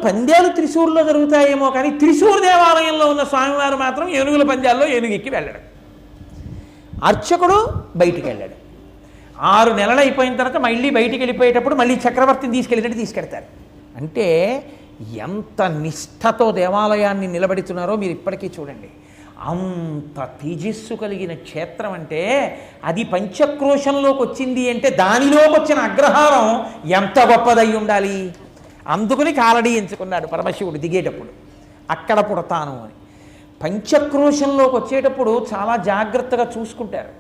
పందాలు త్రిశూరులో జరుగుతాయేమో కానీ త్రిశూర్ దేవాలయంలో ఉన్న స్వామివారు మాత్రం ఏనుగుల పందాల్లో ఏనుగెక్కి వెళ్ళాడు. అర్చకుడు బయటికి వెళ్ళాడు. 6 నెలలు అయిపోయిన తర్వాత మళ్ళీ బయటికి వెళ్ళిపోయేటప్పుడు మళ్ళీ చక్రవర్తిని తీసుకెళ్ళినట్టు తీసుకెళ్తారు. అంటే ఎంత నిష్ఠతో దేవాలయాన్ని నిలబెడుతున్నారో మీరు ఇప్పటికీ చూడండి. అంత తేజస్సు కలిగిన క్షేత్రం అంటే అది పంచక్రోశంలోకి వచ్చింది అంటే దానిలోకి వచ్చిన అగ్రహారం ఎంత గొప్పదై ఉండాలి. అందుకని కాలడి ఎంచుకున్నాడు పరమశివుడు దిగేటప్పుడు, అక్కడ పుడతాను అని. పంచక్రోశంలోకి వచ్చేటప్పుడు చాలా జాగ్రత్తగా చూసుకుంటారు.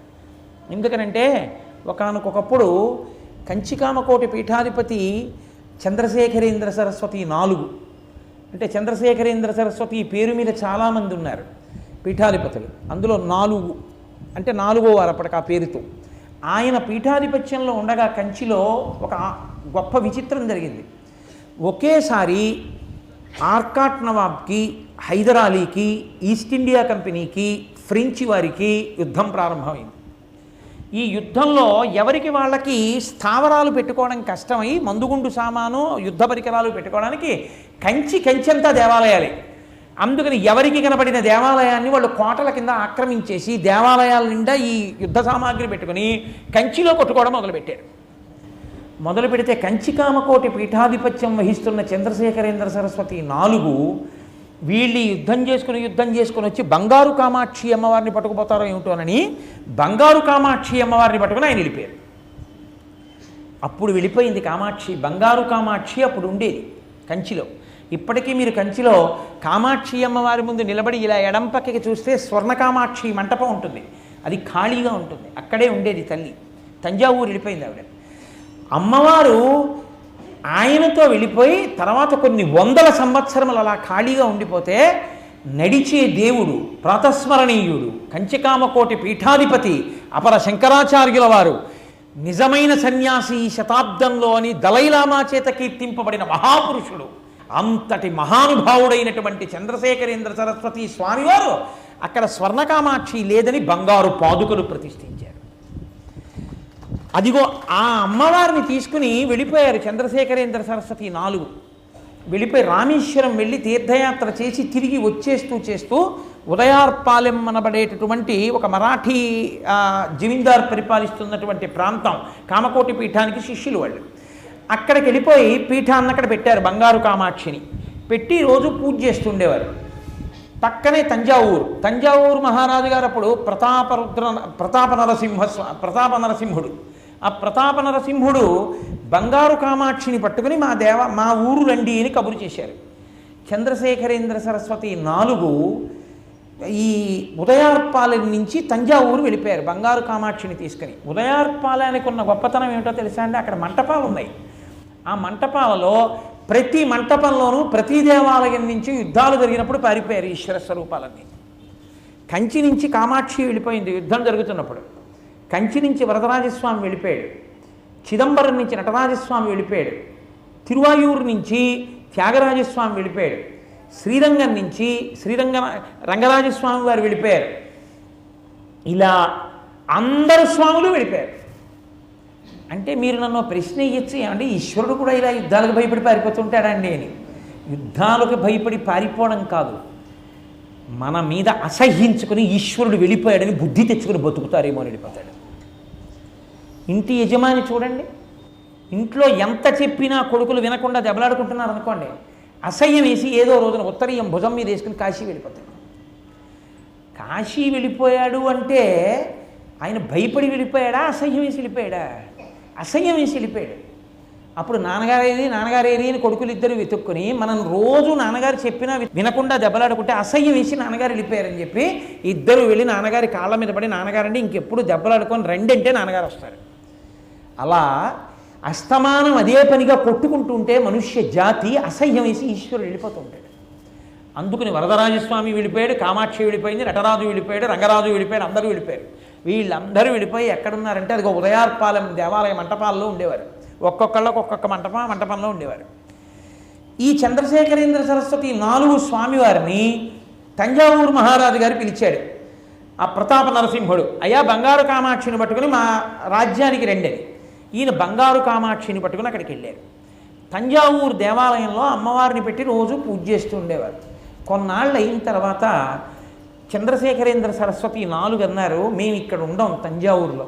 ఎందుకనంటే ఒకానొకప్పుడు కంచికామకోటి పీఠాధిపతి చంద్రశేఖరేంద్ర సరస్వతి 4, అంటే చంద్రశేఖరేంద్ర సరస్వతి పేరు మీద చాలామంది ఉన్నారు పీఠాధిపతులు. అందులో 4 అంటే 4వ వారు అప్పటికి ఆ పేరుతో. ఆయన పీఠాధిపత్యంలో ఉండగా కంచిలో ఒక గొప్ప విచిత్రం జరిగింది. ఒకేసారి ఆర్కాట్ నవాబ్కి, హైదర్ అలీకి, ఈస్ట్ ఇండియా కంపెనీకి, ఫ్రెంచ్ వారికి యుద్ధం ప్రారంభమైంది. ఈ యుద్ధంలో ఎవరికి వాళ్ళకి స్థావరాలు పెట్టుకోవడం కష్టమై మందుగుండు సామాను, యుద్ధ పరికరాలు పెట్టుకోవడానికి కంచెంతా దేవాలయాలే. అందుకని ఎవరికి కనబడిన దేవాలయాన్ని వాళ్ళు కోటల కింద ఆక్రమించేసి దేవాలయాల నిండా ఈ యుద్ధ సామాగ్రి పెట్టుకుని కంచిలో కొట్టుకోవడం మొదలుపెట్టారు. మొదలు పెడితే కంచికామకోటి పీఠాధిపత్యం వహిస్తున్న చంద్రశేఖరేంద్ర సరస్వతి 4 వీళ్ళు యుద్ధం చేసుకుని వచ్చి బంగారు కామాక్షి అమ్మవారిని పట్టుకుపోతారో ఏమిటోనని బంగారు కామాక్షి అమ్మవారిని పట్టుకుని ఆయన వెళ్ళిపోయారు. అప్పుడు వెళ్ళిపోయింది కామాక్షి. బంగారు కామాక్షి అప్పుడు ఉండేది కంచిలో. ఇప్పటికీ మీరు కంచిలో కామాక్షి అమ్మవారి ముందు నిలబడి ఇలా ఎడం పక్కకి చూస్తే స్వర్ణ కామాక్షి మంటపం ఉంటుంది, అది ఖాళీగా ఉంటుంది. అక్కడే ఉండేది తల్లి. తంజావూరు వెళ్ళిపోయింది ఆవిడ. అమ్మవారు ఆయనతో వెళ్ళిపోయి తర్వాత కొన్ని 100 సంవత్సరములు అలా ఖాళీగా ఉండిపోతే నడిచే దేవుడు, ప్రాతస్మరణీయుడు, కంచికామకోటి పీఠాధిపతి అపర శంకరాచార్యుల వారు, నిజమైన సన్యాసి శతాబ్దంలో అని దలైలామా చేత కీర్తింపబడిన మహాపురుషుడు, అంతటి మహానుభావుడైనటువంటి చంద్రశేఖరేంద్ర సరస్వతి స్వామివారు అక్కడ స్వర్ణకామాక్షి లేదని బంగారు పాదుకలు ప్రతిష్ఠించారు. అదిగో ఆ అమ్మవారిని తీసుకుని వెళ్ళిపోయారు చంద్రశేఖరేంద్ర సరస్వతి 4. వెళ్ళిపోయి రామేశ్వరం వెళ్ళి తీర్థయాత్ర చేసి తిరిగి చేస్తూ ఉదయార్పాలెం అనబడేటటువంటి ఒక మరాఠీ జమీందార్ పరిపాలిస్తున్నటువంటి ప్రాంతం, కామకోటి పీఠానికి శిష్యులు వాళ్ళు. అక్కడికి వెళ్ళిపోయి పీఠాన్ని అక్కడ పెట్టారు, బంగారు కామాక్షిని పెట్టి రోజు పూజ చేస్తుండేవారు. పక్కనే తంజావూరు మహారాజు గారు అప్పుడు ప్రతాప నరసింహుడు. ఆ ప్రతాప నరసింహుడు బంగారు కామాక్షిని పట్టుకుని మా ఊరు రండి అని కబురు చేశారు. చంద్రశేఖరేంద్ర సరస్వతి 4 ఈ ఉదయార్పాలెం నుంచి తంజావూరు వెళ్ళిపోయారు బంగారు కామాక్షిని తీసుకుని. ఉదయార్పాలెనికి ఉన్న గొప్పతనం ఏమిటో తెలుసా అండి? అక్కడ మంటపాలు ఉన్నాయి. ఆ మంటపాలలో ప్రతి మంటపంలోనూ ప్రతి దేవాలయం నుంచి యుద్ధాలు జరిగినప్పుడు పారిపోయారు ఈశ్వర స్వరూపాలన్నీ. కంచి నుంచి కామాక్షి వెళ్ళిపోయింది యుద్ధం జరుగుతున్నప్పుడు. కంచి నుంచి వరదరాజస్వామి వెళ్ళిపోయాడు. చిదంబరం నుంచి నటరాజస్వామి వెళ్ళిపోయాడు. తిరువాయూరు నుంచి త్యాగరాజస్వామి వెళ్ళిపోయాడు. శ్రీరంగం నుంచి రంగరాజస్వామి వారు వెళ్ళిపోయారు. ఇలా అందరు స్వాములు వెళ్ళిపోయారు. అంటే మీరు నన్ను ప్రశ్న ఇయ్యచ్చు, ఏమంటే ఈశ్వరుడు కూడా ఇలా యుద్ధాలకు భయపడి పారిపోతుంటాడండి అని. యుద్ధాలకు భయపడి పారిపోవడం కాదు, మన మీద అసహ్యించుకుని ఈశ్వరుడు వెళ్ళిపోయాడని బుద్ధి తెచ్చుకుని బతుకుతారేమో అని వెళ్ళిపోతాడు. ఇంటి యజమాని చూడండి, ఇంట్లో ఎంత చెప్పినా కొడుకులు వినకుండా దెబ్బలాడుకుంటున్నారు అనుకోండి, అసహ్యం వేసి ఏదో రోజున ఉత్తరీయం భుజం మీద వేసుకుని కాశీ వెళ్ళిపోతాడు. కాశీ వెళ్ళిపోయాడు అంటే ఆయన భయపడి వెళ్ళిపోయాడా, అసహ్యం వేసి వెళ్ళిపోయాడా? అసహ్యం వేసి వెళ్ళిపోయాడు. అప్పుడు నాన్నగారేది అని కొడుకులు ఇద్దరు వెతుక్కుని మనం రోజు నాన్నగారు చెప్పినా వినకుండా దెబ్బలాడుకుంటే అసహ్యం వేసి నాన్నగారు వెళ్ళిపోయారని చెప్పి ఇద్దరు వెళ్ళి నాన్నగారి కాళ్ళ మీద పడి, నాన్నగారండి ఇంకెప్పుడు దెబ్బలాడుకొని రెండంటే నాన్నగారు వస్తారు. అలా అస్తమానం అదే పనిగా కొట్టుకుంటుంటే మనుష్య జాతి అసహ్యం వేసి ఈశ్వరుడు వెళ్ళిపోతూ ఉంటాడు. అందుకని వరదరాజస్వామి వెళ్ళిపోయాడు, కామాక్షి వెళ్ళిపోయింది, నటరాజు వెళ్ళిపోయాడు, రంగరాజు వెళ్ళిపోయాడు, అందరూ వెళ్ళిపోయారు. వీళ్ళందరూ వెళ్ళిపోయి ఎక్కడున్నారంటే అదిగో ఉదయార్పాలెం దేవాలయ మంటపాల్లో ఉండేవారు. ఒక్కొక్కళ్ళకు ఒక్కొక్క మంటపంలో ఉండేవారు. ఈ చంద్రశేఖరేంద్ర సరస్వతి 4 స్వామివారిని తంజావూరు మహారాజు గారు పిలిచాడు. ఆ ప్రతాప నరసింహుడు, అయ్యా బంగారు కామాక్షిని పట్టుకుని మా రాజ్యానికి రండి. ఈయన బంగారు కామాక్షిని పట్టుకుని అక్కడికి వెళ్ళారు. తంజావూరు దేవాలయంలో అమ్మవారిని పెట్టి రోజు పూజ చేస్తూ ఉండేవారు. కొన్నాళ్ళు అయిన తర్వాత చంద్రశేఖరేంద్ర సరస్వతి 4 అన్నారు, మేము ఇక్కడ ఉండం తంజావూరులో,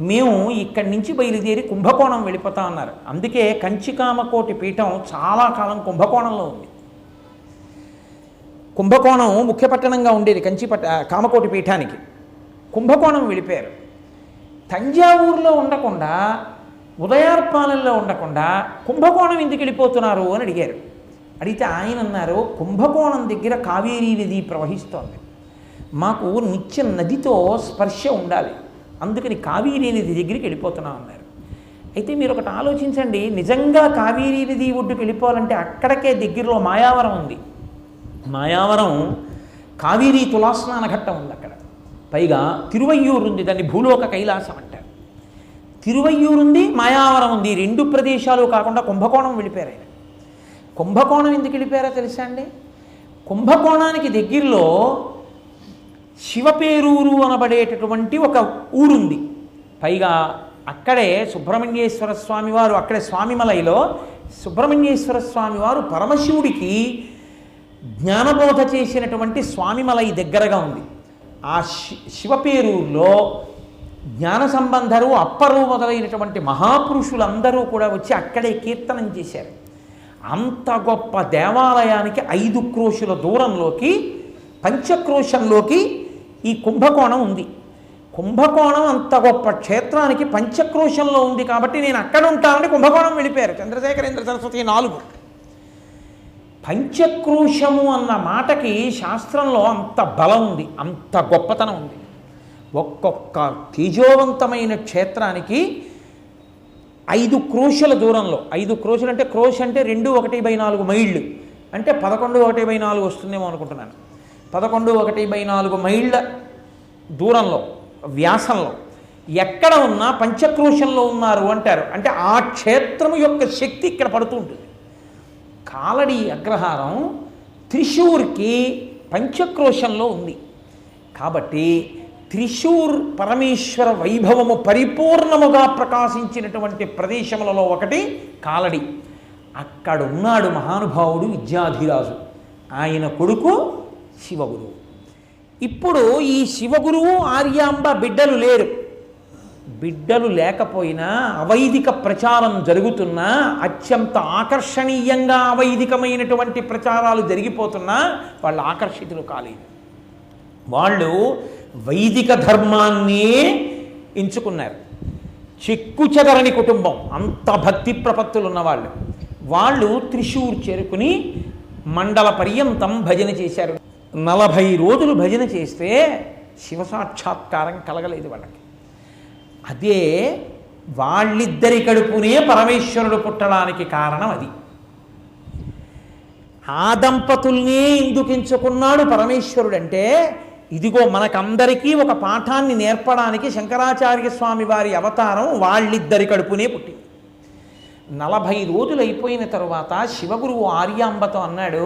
మేము ఇక్కడి నుంచి బయలుదేరి కుంభకోణం వెళ్ళిపోతా అన్నారు. అందుకే కంచికామకోటి పీఠం చాలా కాలం కుంభకోణంలో ఉంది. కుంభకోణం ముఖ్య పట్టణంగా ఉండేది కామకోటి పీఠానికి. కుంభకోణం వెళ్ళిపోయారు. తంజావూరులో ఉండకుండా, ఉదయార్పాలెంలో ఉండకుండా కుంభకోణం ఎందుకు వెళ్ళిపోతున్నారు అని అడిగారు. అడిగితే ఆయన అన్నారు, కుంభకోణం దగ్గర కావేరీ నది ప్రవహిస్తోంది, మాకు నిత్య నదితో స్పర్శ ఉండాలి, అందుకని కావేరీ నది దగ్గరికి వెళ్ళిపోతున్నాం అన్నారు. అయితే మీరు ఒకటి ఆలోచించండి, నిజంగా కావేరీ నది ఒడ్డుకు వెళ్ళిపోవాలంటే అక్కడికే దగ్గరలో మాయావరం ఉంది. మాయావరం కావేరీ తులాస్నాన ఘట్టం ఉంది అక్కడ. పైగా తిరువయ్యూరు ఉంది, దాన్ని భూలోక కైలాసం అంటారు. తిరువయ్యూరు ఉంది, మాయావరం ఉంది, 2 ప్రదేశాలు కాకుండా కుంభకోణం వెళ్ళిపోయారు ఆయన. కుంభకోణం ఎందుకు వెళ్ళిపోయారో తెలుసా అండి? కుంభకోణానికి దగ్గరలో శివపేరూరు అనబడేటటువంటి ఒక ఊరుంది. పైగా అక్కడే సుబ్రహ్మణ్యేశ్వర స్వామి వారు, అక్కడే స్వామిమలైలో సుబ్రహ్మణ్యేశ్వర స్వామి వారు పరమశివుడికి జ్ఞానబోధ చేసినటువంటి స్వామిమలై దగ్గరగా ఉంది. ఆ శివపేరూరులో జ్ఞాన సంబంధరు, అప్పరు మొదలైనటువంటి మహాపురుషులందరూ కూడా వచ్చి అక్కడే కీర్తనం చేశారు. అంత గొప్ప దేవాలయానికి 5 క్రోశుల దూరంలోకి, పంచక్రోశంలోకి ఈ కుంభకోణం ఉంది. కుంభకోణం అంత గొప్ప క్షేత్రానికి పంచక్రోశంలో ఉంది కాబట్టి నేను అక్కడ ఉంటానని కుంభకోణం వెళ్ళిపోయారు చంద్రశేఖరేంద్ర సరస్వతి 4. పంచక్రోశము అన్న మాటకి శాస్త్రంలో అంత బలం ఉంది, అంత గొప్పతనం ఉంది. ఒక్కొక్క తేజోవంతమైన క్షేత్రానికి 5 క్రోశల దూరంలో, 5 క్రోశలు అంటే క్రోశ అంటే 2 మైళ్ళు అంటే 11 వస్తుందేమో అనుకుంటున్నాను. 11 మైళ్ళ దూరంలో, వ్యాసంలో ఎక్కడ ఉన్నా పంచక్రోశంలో ఉన్నారు అంటారు. అంటే ఆ క్షేత్రం యొక్క శక్తి ఇక్కడ పడుతూ ఉంటుంది. కాలడి అగ్రహారం త్రిశూర్కి పంచక్రోశంలో ఉంది కాబట్టి త్రిశూర్ పరమేశ్వర వైభవము పరిపూర్ణముగా ప్రకాశించినటువంటి ప్రదేశములలో ఒకటి కాలడి. అక్కడున్నాడు మహానుభావుడు విద్యాధిరాజు, ఆయన కొడుకు శివగురువు. ఇప్పుడు ఈ శివగురువు ఆర్యాంబ బిడ్డలు లేరు. బిడ్డలు లేకపోయినా అవైదిక ప్రచారం జరుగుతున్నా, అత్యంత ఆకర్షణీయంగా అవైదికమైనటువంటి ప్రచారాలు జరిగిపోతున్నా వాళ్ళు ఆకర్షితులు కాలేదు. వాళ్ళు వైదిక ధర్మాన్నే ఎంచుకున్నారు. చెక్కుచెదరని కుటుంబం, అంత భక్తి ప్రపత్తులు ఉన్నవాళ్ళు. వాళ్ళు త్రిశూర్ చేరుకుని మండల పర్యంతం భజన చేశారు. 40 రోజులు భజన చేస్తే శివసాక్షాత్కారం కలగలేదు వాళ్ళకి. అదే వాళ్ళిద్దరి కడుపునే పరమేశ్వరుడు పుట్టడానికి కారణం అది. ఆ దంపతుల్నే ఎందుకు ఎంచుకున్నాడు పరమేశ్వరుడు అంటే, ఇదిగో మనకందరికీ ఒక పాఠాన్ని నేర్పడానికి శంకరాచార్య స్వామి వారి అవతారం వాళ్ళిద్దరి కడుపునే పుట్టింది. 40 రోజులు అయిపోయిన తరువాత శివగురువు ఆర్యాంబతో అన్నాడు,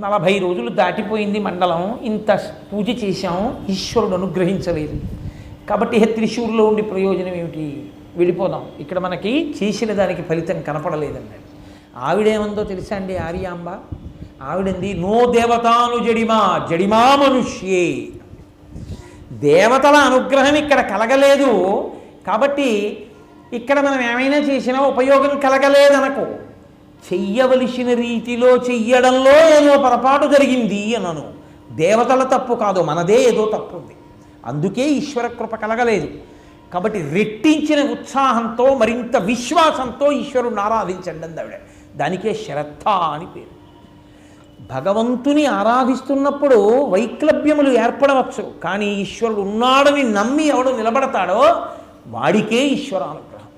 40 రోజులు దాటిపోయింది మండలం, ఇంత పూజ చేశాం, ఈశ్వరుడు అనుగ్రహించలేదు కాబట్టి త్రిశూర్లో ఉండి ప్రయోజనం ఏమిటి, వెళ్ళిపోదాం, ఇక్కడ మనకి చేసిన దానికి ఫలితం కనపడలేదన్నాడు. ఆవిడేమందో తెలుసా అండి ఆర్యాంబ? ఆవిడంది, నో దేవతాను జడిమా మనుష్యే. దేవతల అనుగ్రహం ఇక్కడ కలగలేదు కాబట్టి ఇక్కడ మనం ఏమైనా చేసినా ఉపయోగం కలగలేదనకు, చెయ్యవలసిన రీతిలో చెయ్యడంలో ఏదో పొరపాటు జరిగింది అనను. దేవతల తప్పు కాదు, మనదే ఏదో తప్పు ఉంది, అందుకే ఈశ్వర కృప కలగలేదు. కాబట్టి రెట్టించిన ఉత్సాహంతో, మరింత విశ్వాసంతో ఈశ్వరుని ఆరాధించండి అంది ఆవిడ. దానికే శ్రద్ధ అని పేరు. భగవంతుని ఆరాధిస్తున్నప్పుడు వైక్లభ్యములు ఏర్పడవచ్చు, కానీ ఈశ్వరుడు ఉన్నాడని నమ్మి ఎవడు నిలబడతాడో వాడికే ఈశ్వరానుగ్రహం.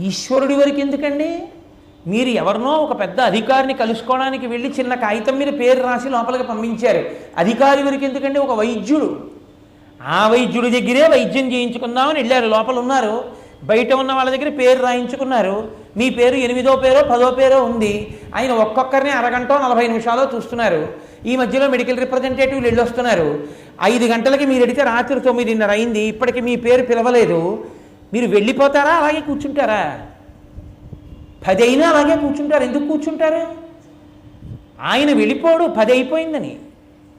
ఈశ్వరుడి వరకు ఎందుకండి? మీరు ఎవరినో ఒక పెద్ద అధికారిని కలుసుకోవడానికి వెళ్ళి చిన్న కాగితం మీద పేరు రాసి లోపలికి పంపించారు. అధికారి వరకు ఎందుకండి? ఒక వైద్యుడు, ఆ వైద్యుడి దగ్గరే వైద్యం చేయించుకుందామని వెళ్ళారు, లోపల ఉన్నారు. బయట ఉన్న వాళ్ళ దగ్గర పేరు రాయించుకున్నారు. మీ పేరు 8వ పేరో 10వ పేరో ఉంది. ఆయన ఒక్కొక్కరిని అరగంట 40 నిమిషాలు చూస్తున్నారు. ఈ మధ్యలో మెడికల్ రిప్రజెంటేటివ్లు వెళ్ళొస్తున్నారు. 5 గంటలకి మీరు అడిగితే రాత్రి 9:30 అయింది, ఇప్పటికి మీ పేరు పిలవలేదు. మీరు వెళ్ళిపోతారా, అలాగే కూర్చుంటారా? 10 అయినా అలాగే కూర్చుంటారు. ఎందుకు కూర్చుంటారు? ఆయన వెళ్ళిపోడు 10 అయిపోయిందని.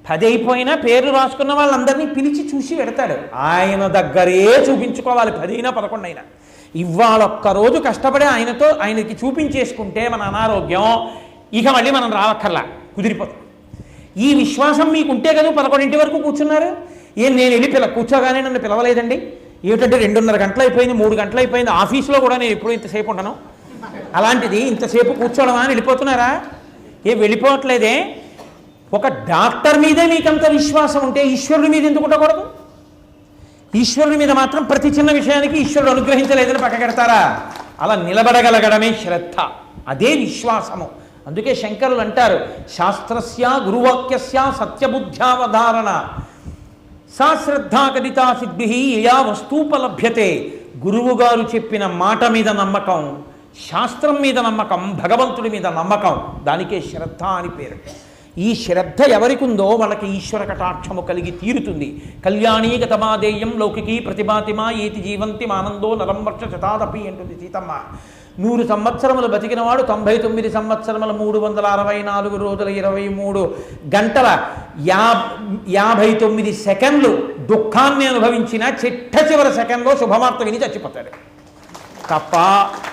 10 అయిపోయినా పేర్లు రాసుకున్న వాళ్ళందరినీ పిలిచి చూసి పెడతాడు. ఆయన దగ్గరే చూపించుకోవాలి 10 అయినా 11 అయినా. ఇవాళ ఒక్కరోజు కష్టపడి ఆయనకి చూపించేసుకుంటే మన అనారోగ్యం ఇక మళ్ళీ మనం రావక్కర్లా, కుదిరిపోతుంది. ఈ విశ్వాసం మీకుంటే కదా 11 వరకు కూర్చున్నారు. నేను వెళ్ళి కూర్చోగానే నన్ను పిలవలేదండి, ఏమిటంటే 2:30 గంటలు అయిపోయింది, 3 గంటలు అయిపోయింది, ఆఫీస్లో కూడా నేను ఎప్పుడూ ఇంతసేపు ఉండను, అలాంటిది ఇంతసేపు కూర్చోవడమా అని వెళ్ళిపోతున్నారా? వెళ్ళిపోవట్లేదే. ఒక డాక్టర్ మీదే మీకంత విశ్వాసం ఉంటే ఈశ్వరుడి మీద ఎందుకు ఉండకూడదు? ఈశ్వరుడి మీద మాత్రం ప్రతి చిన్న విషయానికి ఈశ్వరుడు అనుగ్రహించలేదని పక్కకెడతారా? అలా నిలబడగలగడమే శ్రద్ధ, అదే విశ్వాసము. అందుకే శంకరులు అంటారు, శాస్త్రస్య గురువాక్యస్య సత్యబుద్ధ్యావధారణ సా శ్రద్ధా కదితా సిద్ధి యయా వస్తూపలభ్యతే. గురువుగారు చెప్పిన మాట మీద నమ్మకం, శాస్త్రం మీద నమ్మకం, భగవంతుడి మీద నమ్మకం, దానికే శ్రద్ధ అని పేరు. ఈ శ్రద్ధ ఎవరికి ఉందో వాళ్ళకి ఈశ్వర కటాక్షము కలిగి తీరుతుంది. కళ్యాణీ గతమాదేయం లౌకికీ ప్రతిభాతిమా ఏతి జీవంతి మానందో నరం వర్ష శతాదపి అంటుంది సీతమ్మ. 100 సంవత్సరములు బతికినవాడు 99 సంవత్సరముల 364 రోజుల 23 గంటల 59 సెకండ్లు దుఃఖాన్ని అనుభవించిన చిట్ట చివరి సెకండ్లో శుభవార్త విని చచ్చిపోతాడు తప్ప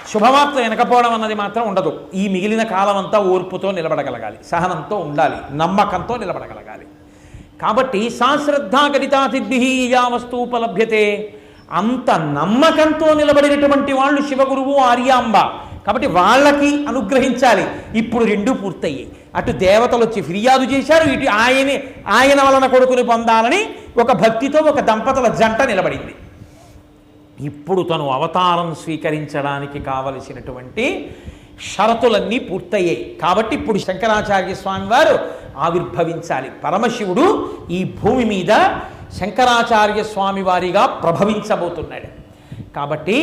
శుభవార్త వెనకపోవడం అన్నది మాత్రం ఉండదు. ఈ మిగిలిన కాలం అంతా ఓర్పుతో నిలబడగలగాలి, సహనంతో ఉండాలి, నమ్మకంతో నిలబడగలగాలి. కాబట్టి సాశ్రద్ధా గదితా సిద్ధి యా వస్తూపలభ్యతే. అంత నమ్మకంతో నిలబడినటువంటి వాళ్ళు శివగురువు ఆర్యాంబ. కాబట్టి వాళ్ళకి అనుగ్రహించాలి. ఇప్పుడు 2 పూర్తయ్యాయి. అటు దేవతలు వచ్చి ఫిర్యాదు చేశారు, ఇటు ఆయన వలన కొడుకుని పొందాలని ఒక భక్తితో ఒక దంపతుల జంట నిలబడింది. ఇప్పుడు తను అవతారం స్వీకరించడానికి కావలసినటువంటి షరతులన్నీ పూర్తయ్యాయి. కాబట్టి ఇప్పుడు శంకరాచార్య స్వామి వారు ఆవిర్భవించాలి. పరమశివుడు ఈ భూమి మీద శంకరాచార్య స్వామి వారిగా ప్రభవించబోతున్నాడు. కాబట్టి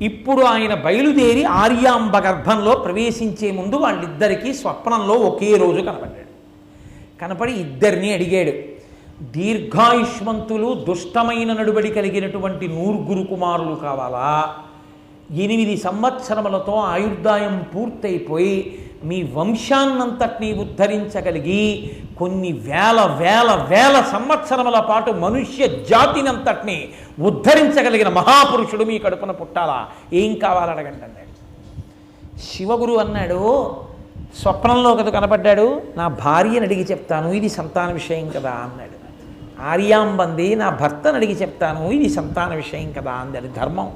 ఇప్పుడు ఆయన బయలుదేరి ఆర్యాంబ గర్భంలో ప్రవేశించే ముందు వాళ్ళిద్దరికీ స్వప్నంలో ఒకే రోజు కనపడ్డాడు. కనపడి ఇద్దరిని అడిగాడు, దీర్ఘాయుష్మంతులు దుష్టమైన నడుబడి కలిగినటువంటి 100 కుమారులు కావాలా, 8 సంవత్సరములతో ఆయుర్దాయం పూర్తయిపోయి మీ వంశాన్నంతటినీ ఉద్ధరించగలిగి కొన్ని వేల సంవత్సరముల పాటు మనుష్య జాతినంతటినీ ఉద్ధరించగలిగిన మహాపురుషుడు మీ కడుపున పుట్టాలా, ఏం కావాలడగండి అన్నాడు. శివగురు అన్నాడు, స్వప్నంలో కదా కనపడ్డాడు, నా భార్యను అడిగి చెప్తాను, ఇది సంతాన విషయం కదా అన్నాడు. ఆర్యాంబంది, నా భర్తను అడిగి చెప్తాను, ఇది సంతాన విషయం కదా అంది. అది ధర్మం.